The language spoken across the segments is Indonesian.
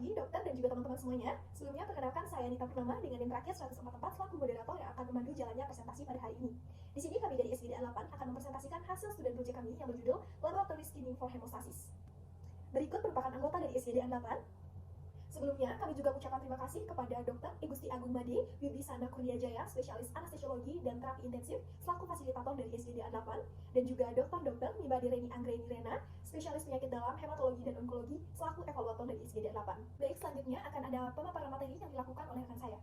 pagi, dokter dan juga teman-teman semuanya. Sebelumnya, perkenalkan saya Anita Purnama dengan yang terakhir 104 selaku moderator yang akan memandu jalannya presentasi pada hari ini. Di sini kami dari SGDA 8 akan mempresentasikan hasil studi project kami yang berjudul Laboratory Screening for Hemostasis. Berikut merupakan anggota dari SGDA 8. Sebelumnya, kami juga ucapkan terima kasih kepada Dr. Igusti Agung Made, Wibisana Kurnia Jaya, spesialis anestesiologi dan terapi intensif, selaku fasilitator dari SGDA 8, dan juga Dr. Mibadi Reni Anggreni Rena, spesialis penyakit dalam hematologi dan onkologi, selaku evaluator dari SGDA 8. Baik, selanjutnya akan ada pemaparan materi yang dilakukan oleh rekan saya.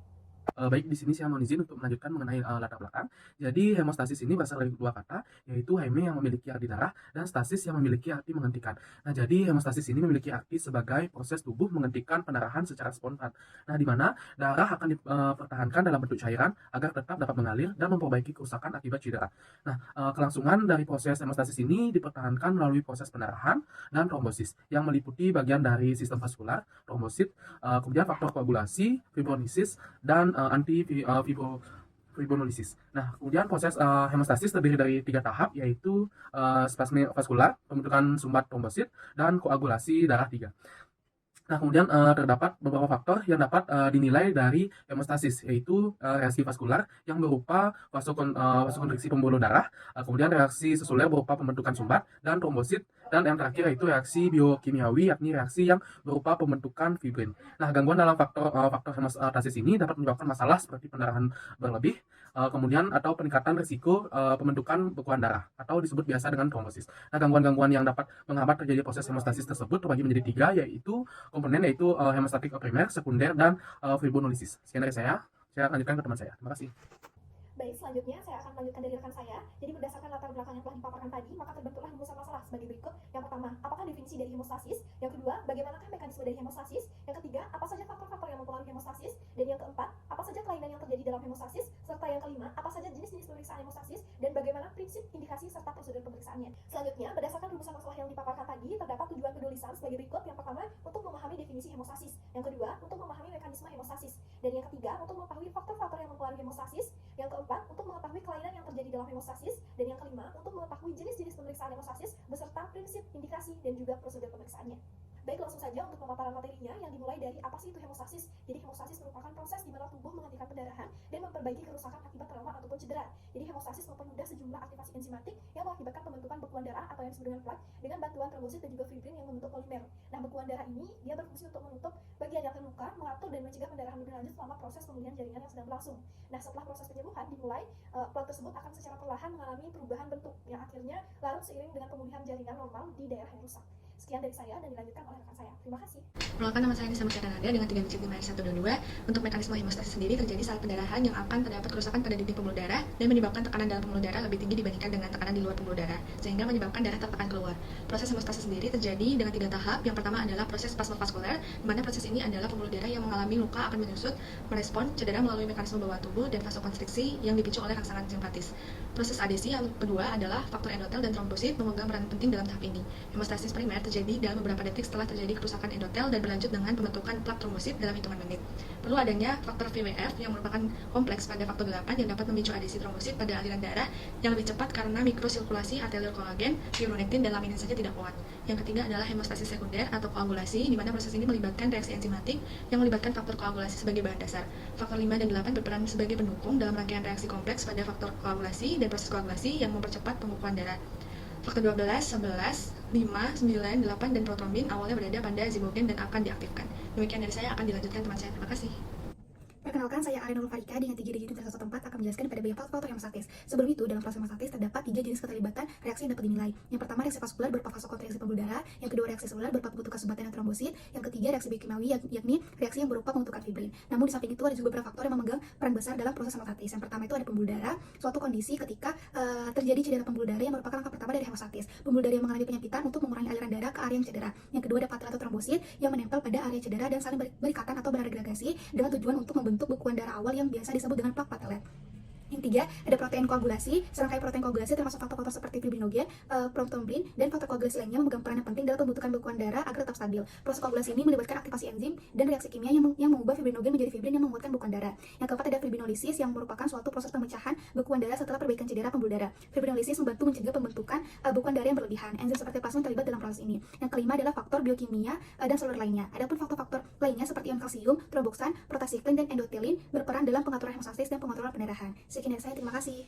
Baik, di sini saya mohon izin untuk melanjutkan mengenai latar belakang. Jadi hemostasis ini berasal dari dua kata, yaitu heme yang memiliki arti darah dan stasis yang memiliki arti menghentikan. Nah, jadi hemostasis ini memiliki arti sebagai proses tubuh menghentikan pendarahan secara spontan. Nah, di mana darah akan dipertahankan dalam bentuk cairan agar tetap dapat mengalir dan memperbaiki kerusakan akibat cedera. Nah, kelangsungan dari proses hemostasis ini dipertahankan melalui proses pendarahan dan trombosis yang meliputi bagian dari sistem vaskular, trombosit, kemudian faktor koagulasi, fibrolisis, dan fibrinolysis. Nah, kemudian proses hemostasis terdiri dari 3 tahap, yaitu spasme vaskular, pembentukan sumbat trombosit, dan koagulasi darah 3. Nah, kemudian terdapat beberapa faktor yang dapat dinilai dari hemostasis, yaitu reaksi vaskular yang berupa vasokonstriksi pembuluh darah, kemudian reaksi sesuler berupa pembentukan sumbat dan trombosit, dan yang terakhir yaitu reaksi biokimiawi, yakni reaksi yang berupa pembentukan fibrin. Nah, gangguan dalam faktor hemostasis ini dapat menyebabkan masalah seperti pendarahan berlebih, kemudian atau peningkatan risiko pembentukan bekuan darah atau disebut biasa dengan trombosis. Nah, gangguan-gangguan yang dapat menghambat terjadi proses hemostasis tersebut terbagi menjadi 3, yaitu komponen yaitu hemostatik primer, sekunder, dan fibrinolysis. Sekian dari saya lanjutkan ke teman saya. Terima kasih. Baik, selanjutnya saya akan melanjutkan dari rekan saya. Jadi berdasarkan latar belakang yang telah dipaparkan tadi, maka terbentuklah rumusan masalah sebagai berikut. Yang pertama, apakah definisi dari hemostasis? Yang kedua, bagaimanakah mekanisme dari hemostasis? Yang ketiga, apa saja faktor-faktor yang mempengaruhi hemostasis? Dan yang keempat, apa saja kelainan yang terjadi dalam hemostasis? Serta yang kelima, apa saja jenis-jenis pemeriksaan hemostasis? Dan bagaimana prinsip, indikasi, serta prosedur pemeriksaannya? Selanjutnya, berdasarkan rumusan masalah yang dipaparkan tadi, terdapat tujuan penulisan sebagai berikut. Yang pertama, untuk memahami definisi hemostasis. Yang kedua, untuk memahami mekanisme hemostasis. Dan yang ketiga, untuk mengetahui faktor-faktor yang mempengaruhi hemostasis. Yang keempat, untuk mengetahui kelainan yang terjadi dalam hemostasis. Dan yang kelima, untuk mengetahui jenis-jenis pemeriksaan hemostasis beserta prinsip, indikasi, dan juga prosedur pemeriksaannya. Baik, langsung saja untuk pemaparan materinya yang dimulai dari apa sih itu hemostasis. Jadi hemostasis merupakan proses di mana tubuh menghentikan pendarahan dan memperbaiki kerusakan akibat trauma ataupun cedera. Jadi hemostasis mempermudah sejumlah aktivasi enzimatik yang mengakibatkan pembentukan bekuan darah atau yang disebut dengan plak dengan bantuan trombosit dan juga fibrin yang membentuk polimer. Nah, bekuan darah ini dia berfungsi untuk menutup bagian yang terluka, mengatur dan mencegah pendarahan lebih lanjut selama proses pemulihan jaringan yang sedang berlangsung. Nah, setelah proses penyembuhan dimulai, plak tersebut akan secara perlahan mengalami perubahan bentuk yang akhirnya larut seiring dengan pemulihan jaringan normal di daerah yang rusak. Sekian dari saya dan dilanjutkan oleh rekan saya. Terima kasih. Perkenalkan, nama saya Nisa Musyada Nadia dengan 3 digit 5122. Untuk mekanisme hemostasis sendiri terjadi saat pendarahan yang akan terdapat kerusakan pada dinding pembuluh darah dan menyebabkan tekanan dalam pembuluh darah lebih tinggi dibandingkan dengan tekanan di luar pembuluh darah, sehingga menyebabkan darah tertekan keluar. Proses hemostasis sendiri terjadi dengan 3 tahap. Yang pertama adalah proses spasme vaskuler, di mana proses ini adalah pembuluh darah yang mengalami luka akan menyusut, merespon cedera melalui mekanisme bawah tubuh dan vasokonstriksi yang dipicu oleh rangsangan simpatis. Proses adesi yang kedua adalah faktor endotel dan trombosit memegang peran penting dalam tahap ini. Hemostasis primer terjadi dalam beberapa detik setelah terjadi kerusakan endotel dan berlanjut dengan pembentukan plak trombosit dalam hitungan menit. Perlu adanya faktor VWF yang merupakan kompleks pada faktor 8 yang dapat memicu adesi trombosit pada aliran darah yang lebih cepat karena mikrosirkulasi arterial kolagen, fibronektin, dan laminin saja tidak kuat. Yang ketiga adalah hemostasis sekunder atau koagulasi, di mana proses ini melibatkan reaksi enzimatik yang melibatkan faktor koagulasi sebagai bahan dasar. Faktor 5 dan 8 berperan sebagai pendukung dalam rangkaian reaksi kompleks pada faktor koagulasi dan proses koagulasi yang mempercepat pembekuan darah. Faktor 12, 11, 5, 9, 8, dan protrombin awalnya berada pada zimogen dan akan diaktifkan. Demikian dari saya, akan dilanjutkan teman saya. Terima kasih. Perkenalkan, saya Arena Nurfarika dengan 3 digit 114 akan menjelaskan pada banyak faktor hemostatis. Sebelum itu, dalam proses hemostatis terdapat 3 jenis keterlibatan reaksi yang dapat dinilai. Yang pertama, reaksi vaskular berupa vasokonstriksi pembuluh darah. Yang kedua, reaksi seluler berupa pembentukan sumbat dan trombosit. Yang ketiga, reaksi biokimiawi, yakni reaksi yang berupa pembentukan fibrin. Namun di samping itu ada juga beberapa faktor yang memegang peran besar dalam proses hemostatis. Yang pertama itu ada pembuluh darah, suatu kondisi ketika terjadi cedera pembuluh darah yang merupakan langkah pertama dari hemostatis. Pembuluh darah yang mengalami penyempitan untuk mengurangi aliran darah ke area yang cedera. Yang kedua, ada patelet atau trombosit yang menempel pada area cedera dan saling berikatan atau beragregasi dengan tujuan untuk membentuk bekuan darah awal yang biasa disebut dengan plak patelet. Yang ketiga, ada protein koagulasi. Serangkai protein koagulasi termasuk faktor-faktor seperti fibrinogen, prothrombin, dan faktor koagulasi lainnya memegang peran yang penting dalam pembentukan bekuan darah agar tetap stabil. Proses koagulasi ini melibatkan aktivasi enzim dan reaksi kimia yang mengubah fibrinogen menjadi fibrin yang menguatkan bekuan darah. Yang keempat, ada fibrinolisis yang merupakan suatu proses pemecahan bekuan darah setelah perbaikan cedera pembuluh darah. Fibrinolisis membantu mencegah pembentukan bekuan darah yang berlebihan. Enzim seperti plasmin terlibat dalam proses ini. Yang kelima adalah faktor biokimia dan seluruh lainnya. Adapun faktor-faktor lainnya seperti ion kalsium, tromboksan, protacyclin, dan endotelin berperan dalam pengaturan hemostasis dan pengontrolan pendarahan. Sekian dari saya, terima kasih.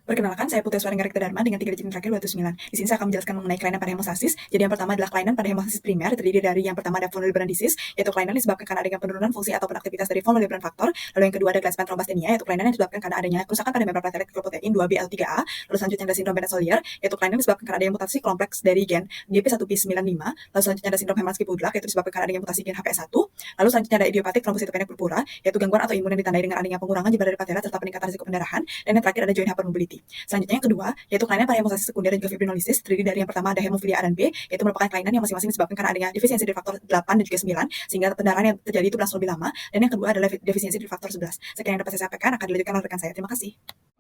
Perkenalkan, saya Putri Suaring Garikta Dharma dengan 3 digit terakhir 209. Di sini saya akan menjelaskan mengenai kelainan pada hemostasis. Jadi yang pertama adalah kelainan pada hemostasis primer, terdiri dari yang pertama ada von Willebrand disease, yaitu kelainan disebabkan karena adanya penurunan fungsi ataupun aktivitas dari von Willebrand faktor. Lalu yang kedua ada Glaspan thrombasthenia, yaitu kelainan yang disebabkan karena adanya kerusakan pada membran platelet glycoprotein 2BL3A. Lalu selanjutnya ada sindrom Bennett-Solier, yaitu kelainan disebabkan karena adanya mutasi kompleks dari gen GP1P95. Lalu selanjutnya ada sindrom Hermansky-Pudlak, yaitu disebabkan karena adanya mutasi gen HP1. Lalu selanjutnya ada idiopatik trombositopenia purpura, yaitu gangguan atau imun yang ditandai dengan adanya pengurangan jumlah dari platelet serta peningkatan risiko pendarahan. Dan yang terakhir ada joint hypermobility. Selanjutnya yang kedua, yaitu kelainan pada hemostasis sekunder dan juga fibrinolisis, terdiri dari yang pertama ada hemofilia A dan B, yaitu merupakan kelainan yang masing-masing disebabkan karena adanya defisiensi dari faktor 8 dan juga 9, sehingga pendarahan yang terjadi itu berlangsung lebih lama. Dan yang kedua adalah defisiensi dari faktor 11. Sekian yang dapat saya sampaikan, akan dilanjutkan oleh rekan saya. Terima kasih.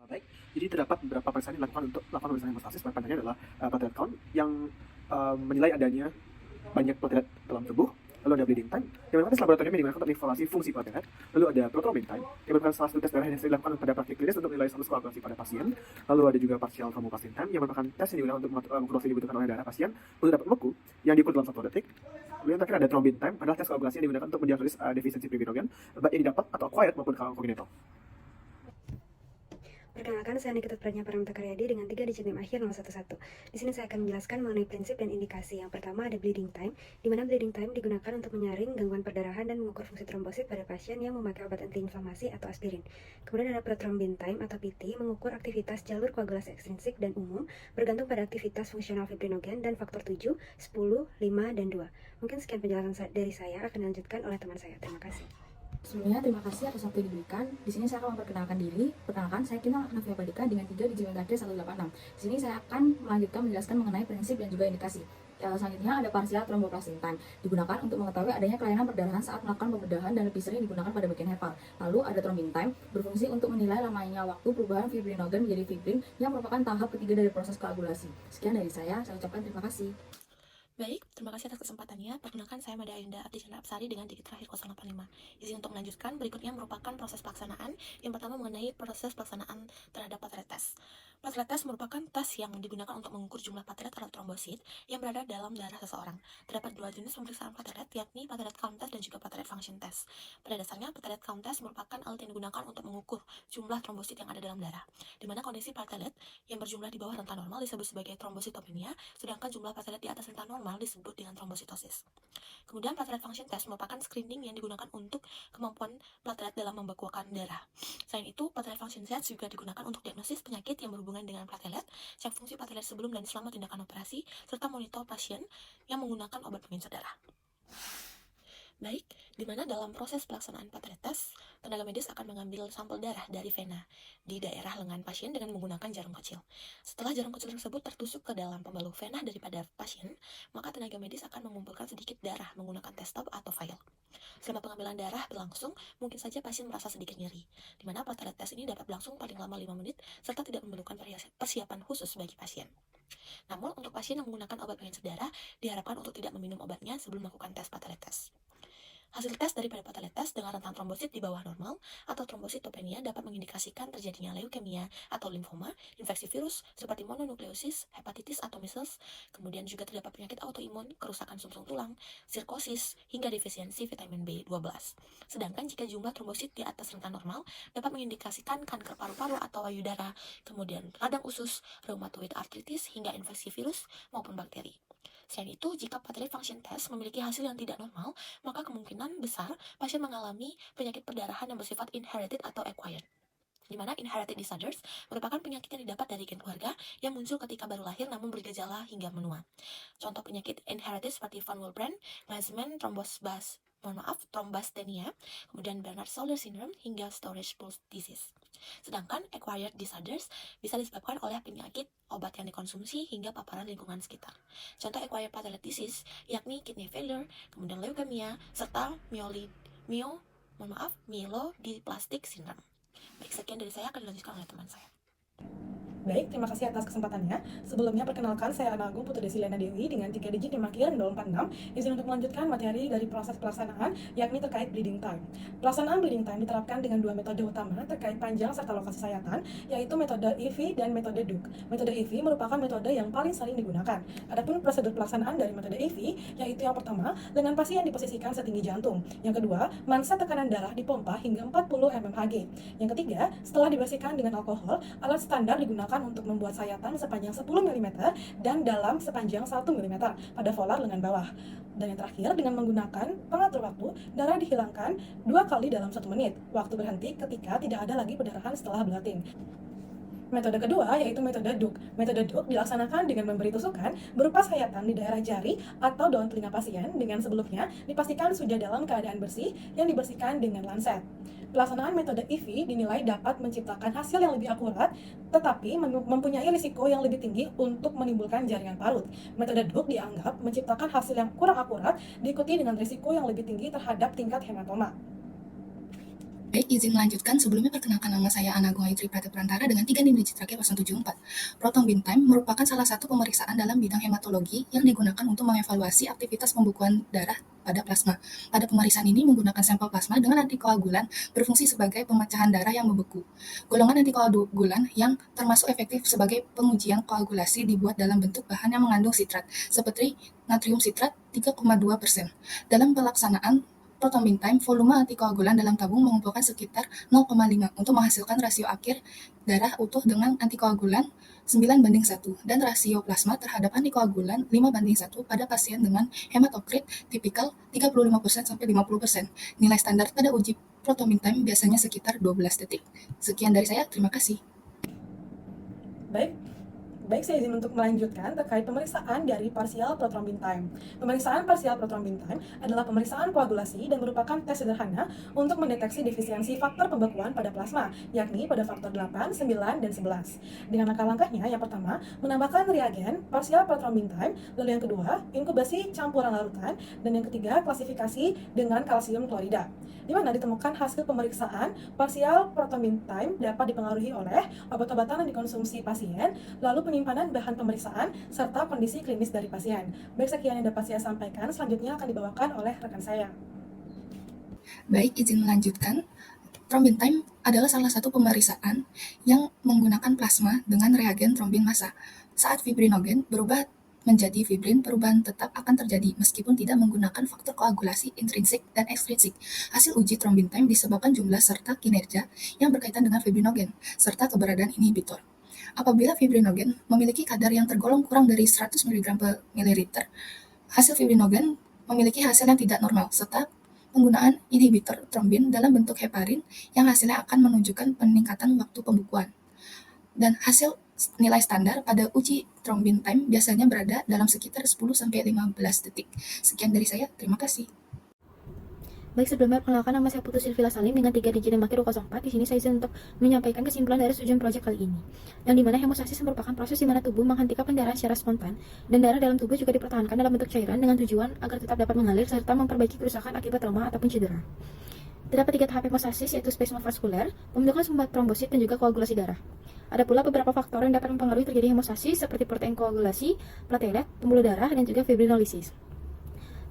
Baik, jadi terdapat beberapa pemeriksaan dilakukan untuk melakukan pemeriksaan hemostasis. Pertanyaannya adalah platelet count yang menilai adanya banyak platelet dalam tubuh. Lalu ada bleeding time, yang merupakan tes laboratorium yang digunakan untuk evaluasi fungsi platelet. Lalu ada prothrombin time, yang merupakan salah satu tes darah yang sering dilakukan pada praktik klinis untuk menilai status koagulasi pada pasien. Lalu ada juga partial thromboplastin time, yang merupakan tes yang digunakan untuk mengukur oksigen yang dibutuhkan oleh darah pasien untuk dapat membeku, yang diukur dalam 1 detik. Lalu yang terakhir ada thrombin time, adalah tes koagulasi yang digunakan untuk mendiagnosis defisiensi fibrinogen, baik yang didapat atau acquired maupun congenital. Perkenalkan, saya Nikita Pratnya Paramita Karyadi dengan 3 digit NIM akhir 011. Di sini saya akan menjelaskan mengenai prinsip dan indikasi. Yang pertama ada bleeding time, di mana bleeding time digunakan untuk menyaring gangguan perdarahan dan mengukur fungsi trombosit pada pasien yang memakai obat antiinflamasi atau aspirin. Kemudian ada prothrombin time atau PT, mengukur aktivitas jalur koagulasi ekstrinsik dan umum bergantung pada aktivitas fungsional fibrinogen dan faktor 7, 10, 5, dan 2. Mungkin sekian penjelasan dari saya, akan dilanjutkan oleh teman saya. Terima kasih. Sebelumnya, terima kasih atas waktu yang diberikan. Di sini saya akan memperkenalkan diri. Perkenalkan, saya Kinal Aknavia Pardika dengan 3 digit terakhir 186. Di sini saya akan melanjutkan menjelaskan mengenai prinsip dan juga indikasi. Selanjutnya ada partial thromboplastin time, digunakan untuk mengetahui adanya kelainan perdarahan saat melakukan pembedahan dan lebih sering digunakan pada bagian hepal. Lalu ada thrombin time, berfungsi untuk menilai lamanya waktu perubahan fibrinogen menjadi fibrin yang merupakan tahap ketiga dari proses koagulasi. Sekian dari saya ucapkan terima kasih. Baik, terima kasih atas kesempatannya. Perkenalkan, saya Mada Ainda Abdichandra Apsari dengan digit terakhir 085. Izin untuk melanjutkan, berikutnya merupakan proses pelaksanaan. Yang pertama mengenai proses pelaksanaan terhadap platelet test. Platelet test merupakan tes yang digunakan untuk mengukur jumlah platelet atau trombosit yang berada dalam darah seseorang. Terdapat 2 jenis pemeriksaan platelet, yakni platelet count test dan juga platelet function test. Pada dasarnya, platelet count test merupakan alat yang digunakan untuk mengukur jumlah trombosit yang ada dalam darah, di mana kondisi platelet yang berjumlah di bawah rentan normal disebut sebagai trombositopenia, sedangkan jumlah platelet di atas rentan normal disebut dengan trombositosis. Kemudian platelet function test merupakan screening yang digunakan untuk kemampuan platelet dalam membekukan darah. Selain itu, platelet function test juga digunakan untuk diagnosis penyakit yang berhubungan dengan platelet, cek fungsi platelet sebelum dan selama tindakan operasi, serta monitor pasien yang menggunakan obat pengencer darah. Baik, di mana dalam proses pelaksanaan platelet test, tenaga medis akan mengambil sampel darah dari vena di daerah lengan pasien dengan menggunakan jarum kecil. Setelah jarum kecil tersebut tertusuk ke dalam pembalut vena daripada pasien, maka tenaga medis akan mengumpulkan sedikit darah menggunakan test tube atau vial. Selama pengambilan darah berlangsung, mungkin saja pasien merasa sedikit nyeri, di mana platelet test ini dapat berlangsung paling lama 5 menit serta tidak memerlukan persiapan khusus bagi pasien. Namun, untuk pasien yang menggunakan obat pengencer darah, diharapkan untuk tidak meminum obatnya sebelum melakukan tes platelet test. Hasil tes daripada platelet test dengan rentan trombosit di bawah normal atau trombositopenia dapat mengindikasikan terjadinya leukemia atau limfoma, infeksi virus seperti mononukleosis, hepatitis atau measles, kemudian juga terdapat penyakit autoimun, kerusakan sumsum tulang, sirkosis, hingga defisiensi vitamin B12. Sedangkan jika jumlah trombosit di atas rentan normal dapat mengindikasikan kanker paru-paru atau payudara, kemudian radang usus, rheumatoid arthritis, hingga infeksi virus maupun bakteri. Selain itu, jika platelet function test memiliki hasil yang tidak normal, maka kemungkinan besar pasien mengalami penyakit perdarahan yang bersifat inherited atau acquired. Di mana inherited disorders merupakan penyakit yang didapat dari gen keluarga yang muncul ketika baru lahir namun bergejala hingga menua. Contoh penyakit inherited seperti von Willebrand, Meesmann thrombasthenia, kemudian Bernard-Salter syndrome, hingga storage pulse disease. Sedangkan acquired disorders bisa disebabkan oleh penyakit obat yang dikonsumsi hingga paparan lingkungan sekitar. Contoh acquired platelet disease yakni kidney failure, kemudian leukemia, serta myelodysplastic syndrome. Baik, sekian dari saya, akan dilanjutkan oleh teman saya. Baik, terima kasih atas kesempatannya. Sebelumnya perkenalkan, saya Ana Agung Putri Desiliana Dewi dengan 3 digit NIM akhir 046. Izin untuk melanjutkan materi dari proses pelaksanaan, yakni terkait bleeding time. Pelaksanaan bleeding time diterapkan dengan 2 metode utama terkait panjang serta lokasi sayatan, yaitu metode EV dan metode Duke. Metode EV merupakan metode yang paling sering digunakan. Adapun prosedur pelaksanaan dari metode EV, yaitu yang pertama, dengan pasien diposisikan setinggi jantung. Yang kedua, manset tekanan darah dipompa hingga 40 mmHg. Yang ketiga, setelah dibersihkan dengan alkohol, alat standar digunakan untuk membuat sayatan sepanjang 10 mm dan dalam sepanjang 1 mm pada volar lengan bawah. Dan yang terakhir, dengan menggunakan pengatur waktu, darah dihilangkan 2 kali dalam 1 menit. Waktu berhenti ketika tidak ada lagi perdarahan setelah blooting. Metode kedua yaitu metode Duke. Metode Duke dilaksanakan dengan memberi tusukan berupa sayatan di daerah jari atau daun telinga pasien dengan sebelumnya dipastikan sudah dalam keadaan bersih yang dibersihkan dengan lancet. Pelaksanaan metode EV dinilai dapat menciptakan hasil yang lebih akurat, tetapi mempunyai risiko yang lebih tinggi untuk menimbulkan jaringan parut. Metode Duke dianggap menciptakan hasil yang kurang akurat, diikuti dengan risiko yang lebih tinggi terhadap tingkat hematoma. Baik, izin melanjutkan. Sebelumnya perkenalkan, nama saya Ana Agung Aitri Prata Perantara dengan 3 NIM digit terakhir 074. Proton beam time merupakan salah satu pemeriksaan dalam bidang hematologi yang digunakan untuk mengevaluasi aktivitas pembekuan darah pada plasma. Pada pemeriksaan ini menggunakan sampel plasma dengan antikoagulan berfungsi sebagai pemecahan darah yang membeku. Golongan antikoagulan yang termasuk efektif sebagai pengujian koagulasi dibuat dalam bentuk bahan yang mengandung sitrat, seperti natrium sitrat 3,2%. Dalam pelaksanaan proton beam time, volume antikoagulan dalam tabung mengumpulkan sekitar 0,5 untuk menghasilkan rasio akhir darah utuh dengan antikoagulan 9:1 dan rasio plasma terhadap antikoagulan 5:1 pada pasien dengan hematokrit tipikal 35%-50%. Nilai standar pada uji proton beam time biasanya sekitar 12 detik. Sekian dari saya, terima kasih. Baik, saya izin untuk melanjutkan terkait pemeriksaan dari partial proton beam time. Pemeriksaan partial proton beam time adalah pemeriksaan koagulasi dan merupakan tes sederhana untuk mendeteksi defisiensi faktor pembekuan pada plasma, yakni pada faktor 8, 9, dan 11. Dengan langkah-langkahnya, yang pertama, menambahkan reagen partial proton beam time, lalu yang kedua, inkubasi campuran larutan, dan yang ketiga, klasifikasi dengan kalsium klorida. Di mana ditemukan hasil pemeriksaan partial proton beam time dapat dipengaruhi oleh obat-obatan yang dikonsumsi pasien, lalu penyimpanan bahan pemeriksaan, serta kondisi klinis dari pasien. Baik, sekian yang dapat saya sampaikan. Selanjutnya akan dibawakan oleh rekan saya. Baik, izin melanjutkan. Thrombin time adalah salah satu pemeriksaan yang menggunakan plasma dengan reagen trombin massa. Saat fibrinogen berubah menjadi fibrin, perubahan tetap akan terjadi meskipun tidak menggunakan faktor koagulasi intrinsik dan ekstrinsik. Hasil uji thrombin time disebabkan jumlah serta kinerja yang berkaitan dengan fibrinogen, serta keberadaan inhibitor. Apabila fibrinogen memiliki kadar yang tergolong kurang dari 100 mg per mililiter, hasil fibrinogen memiliki hasil yang tidak normal, serta penggunaan inhibitor trombin dalam bentuk heparin yang hasilnya akan menunjukkan peningkatan waktu pembekuan. Dan hasil nilai standar pada uji thrombin time biasanya berada dalam sekitar 10-15 detik. Sekian dari saya, terima kasih. Baik, sebelumnya perkenalkan, nama saya Putu Silvila Salim dengan 3 digit NIM akhir 04. Di sini saya izin untuk menyampaikan kesimpulan dari studi proyek kali ini, yang dimana hemostasis merupakan proses di mana tubuh menghentikan pendarahan secara spontan, dan darah dalam tubuh juga dipertahankan dalam bentuk cairan dengan tujuan agar tetap dapat mengalir serta memperbaiki kerusakan akibat trauma ataupun cedera. Terdapat 3 tahap hemostasis, yaitu spasmovaskuler, pembentukan sumbat trombosit, dan juga koagulasi darah. Ada pula beberapa faktor yang dapat mempengaruhi terjadi hemostasis seperti protein koagulasi, platelet, pembuluh darah, dan juga fibrinolisis.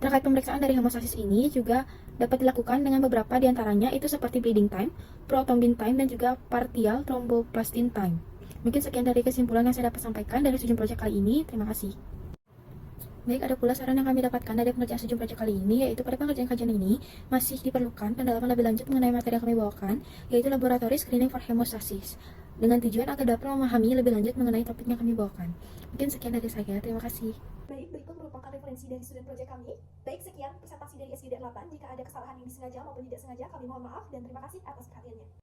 Terkait pemeriksaan dari hemostasis ini juga dapat dilakukan dengan beberapa diantaranya, itu seperti bleeding time, proton beam time, dan juga partial thromboplastin time. Mungkin sekian dari kesimpulan yang saya dapat sampaikan dari studi proyek kali ini. Terima kasih. Baik, ada pula saran yang kami dapatkan dari pengerjaan studi proyek kali ini, yaitu pada pengerjaan kajian ini masih diperlukan pendalaman lebih lanjut mengenai materi yang kami bawakan, yaitu laboratory screening for hemostasis, dengan tujuan agar dapat memahami lebih lanjut mengenai topik yang kami bawakan. Mungkin sekian dari saya, terima kasih. Baik, berikut merupakan referensi dari student project kami. Baik, sekian presentasi dari SGD 8. Jika ada kesalahan yang disengaja maupun tidak sengaja, kami mohon maaf dan terima kasih atas perhatiannya.